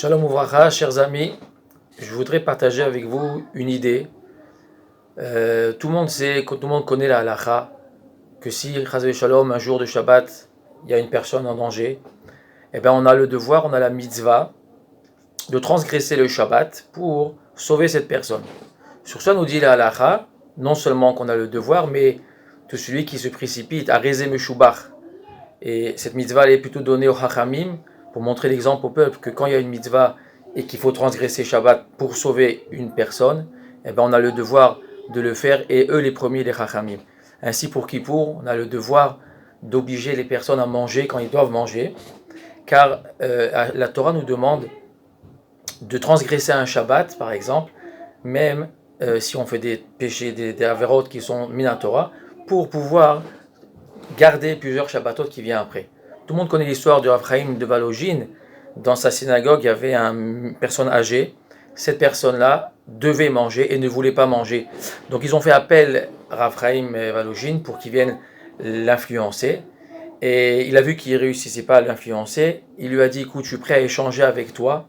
Shalom Ouvracha, chers amis, je voudrais partager avec vous une idée. Tout le monde sait, tout le monde connaît la halacha, que si, Chas Shalom, un jour de Shabbat, il y a une personne en danger, eh bien on a le devoir, on a la mitzvah de transgresser le Shabbat pour sauver cette personne. Sur ça nous dit la halacha, non seulement qu'on a le devoir, mais de celui qui se précipite à Rezé Meshubach. Et cette mitzvah elle est plutôt donnée aux Chachamim, pour montrer l'exemple au peuple que quand il y a une mitzvah et qu'il faut transgresser Shabbat pour sauver une personne, eh ben on a le devoir de le faire, et eux les premiers, les Chachamim. Ainsi pour Kippour, on a le devoir d'obliger les personnes à manger quand ils doivent manger, car la Torah nous demande de transgresser un Shabbat, par exemple, même si on fait des péchés, des avérotes qui sont minatora, pour pouvoir garder plusieurs Shabbatot qui viennent après. Tout le monde connaît l'histoire de Rav Chaim de Volojine. Dans sa synagogue, il y avait une personne âgée. Cette personne-là devait manger et ne voulait pas manger. Donc ils ont fait appel à Rav Chaim de Volojine pour qu'il vienne l'influencer. Et il a vu qu'il ne réussissait pas à l'influencer. Il lui a dit, écoute, je suis prêt à échanger avec toi.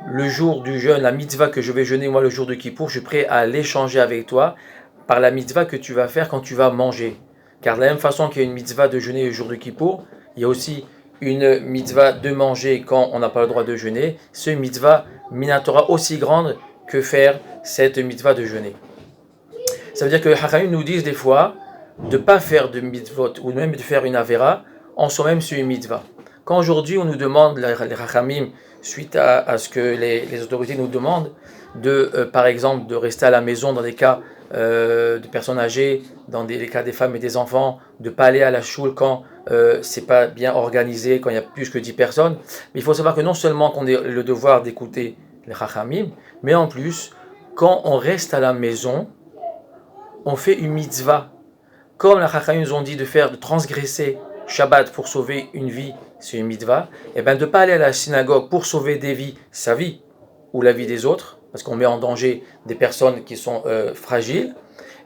Le jour du jeûne, la mitzvah que je vais jeûner, moi, le jour de Kippour, je suis prêt à l'échanger avec toi par la mitzvah que tu vas faire quand tu vas manger. Car de la même façon qu'il y a une mitzvah de jeûner le jour de Kippour, il y a aussi une mitzvah de manger quand on n'a pas le droit de jeûner. C'est une mitzvah minatora aussi grande que faire cette mitzvah de jeûner. Ça veut dire que les Chachamim nous disent des fois de ne pas faire de mitzvot ou même de faire une avera en soi-même sur une mitzvah. Quand aujourd'hui on nous demande, les Chachamim, suite à ce que les autorités nous demandent, par exemple de rester à la maison dans des cas de personnes âgées, dans les cas des femmes et des enfants, de ne pas aller à la choule quand c'est pas bien organisé, quand il y a plus que 10 personnes. Mais il faut savoir que non seulement qu'on a le devoir d'écouter les Chachamim, mais en plus, quand on reste à la maison, on fait une mitzvah. Comme les Chachamim nous ont dit de transgresser Shabbat pour sauver une vie, c'est une mitzvah, et bien de ne pas aller à la synagogue pour sauver des vies, sa vie ou la vie des autres, parce qu'on met en danger des personnes qui sont fragiles,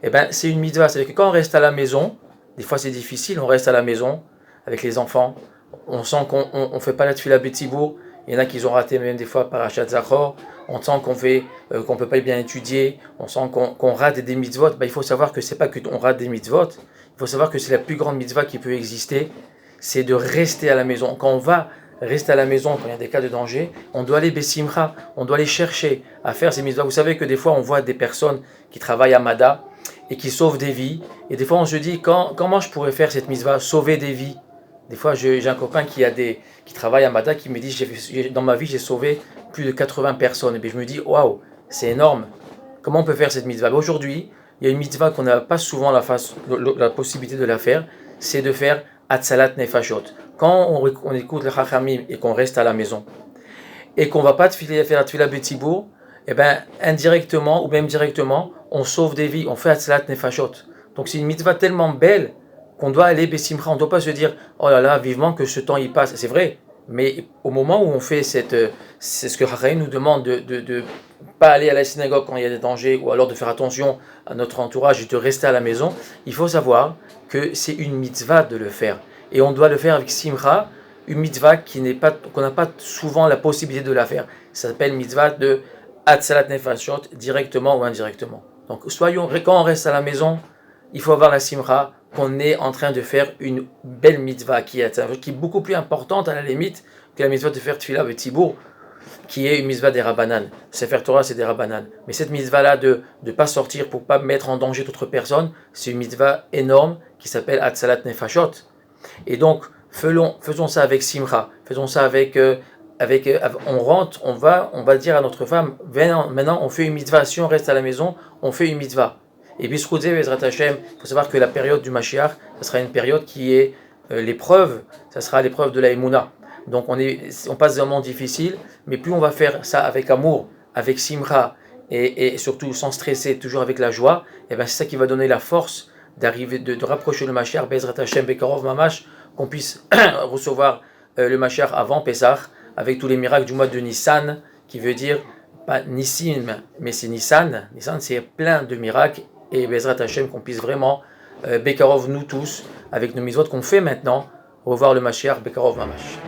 et ben c'est une mitzvah. C'est-à-dire que quand on reste à la maison, des fois c'est difficile, on reste à la maison avec les enfants, on sent qu'on ne fait pas la tefila b'tzibour, il y en a qui ont raté même des fois parashat Zachor, on sent qu'on ne peut pas bien étudier, on sent qu'on rate des mitzvot. Ben, il faut savoir que c'est pas qu'on rate des mitzvot, il faut savoir que c'est la plus grande mitzvah qui peut exister, c'est de rester à la maison. Quand on va rester à la maison, quand il y a des cas de danger, on doit aller besimra, on doit aller chercher à faire ces mitzvahs. Vous savez que des fois on voit des personnes qui travaillent à Mada et qui sauvent des vies, et des fois on se dit, comment je pourrais faire cette mitzvah, sauver des vies? Des fois j'ai un copain qui travaille à Mada qui me dit, dans ma vie j'ai sauvé plus de 80 personnes, et puis je me dis, waouh, c'est énorme, comment on peut faire cette mitzvah? Aujourd'hui, il y a une mitzvah qu'on n'a pas souvent la possibilité de la faire, c'est de faire Atzalat Nefashot. Quand on écoute le Chachamim et qu'on reste à la maison, et qu'on ne va pas faire la Tefila B'tzibour, eh bien, indirectement ou même directement, on sauve des vies, on fait Atzalat Nefashot. Donc c'est une mitzvah tellement belle qu'on doit aller Bessimcha. On ne doit pas se dire, oh là là, vivement que ce temps y passe. C'est vrai, mais au moment où on fait c'est ce que Chachamim nous demande de pas aller à la synagogue quand il y a des dangers, ou alors de faire attention à notre entourage et de rester à la maison, il faut savoir que c'est une mitzvah de le faire. Et on doit le faire avec simcha, une mitzvah qu'on n'a pas souvent la possibilité de la faire. Ça s'appelle mitzvah de Atzalat Nefashot, directement ou indirectement. Donc quand on reste à la maison, il faut avoir la simcha, qu'on est en train de faire une belle mitzvah qui est beaucoup plus importante à la limite que la mitzvah de faire tefila b'tzibour, qui est une mitzvah des Rabbanan. Sefer Torah, c'est des Rabbanan. Mais cette mitzvah-là de ne pas sortir pour ne pas mettre en danger d'autres personnes, c'est une mitzvah énorme qui s'appelle Atzalat Nefashot. Et donc, faisons ça avec simcha, faisons ça on rentre, on va dire à notre femme, maintenant on fait une mitzvah. Si on reste à la maison, on fait une mitzvah. Et puis, Bezrat Hashem, il faut savoir que la période du Mashiach, ça sera une période qui est l'épreuve, ça sera l'épreuve de la Emouna. Donc on passe des moments difficiles, mais plus on va faire ça avec amour, avec simcha, et surtout sans stresser, toujours avec la joie, et bien c'est ça qui va donner la force d'arriver, de rapprocher le Mashiach, Bezrat Hashem, Bekarov Mamash, qu'on puisse recevoir le Mashiach avant Pesach, avec tous les miracles du mois de Nissan, qui veut dire, pas Nissim, mais c'est Nissan. Nissan, c'est plein de miracles, et Bezrat Hashem, qu'on puisse vraiment, Bekarov, nous tous, avec nos mitzvot qu'on fait maintenant, revoir le Mashiach, Bekarov Mamash.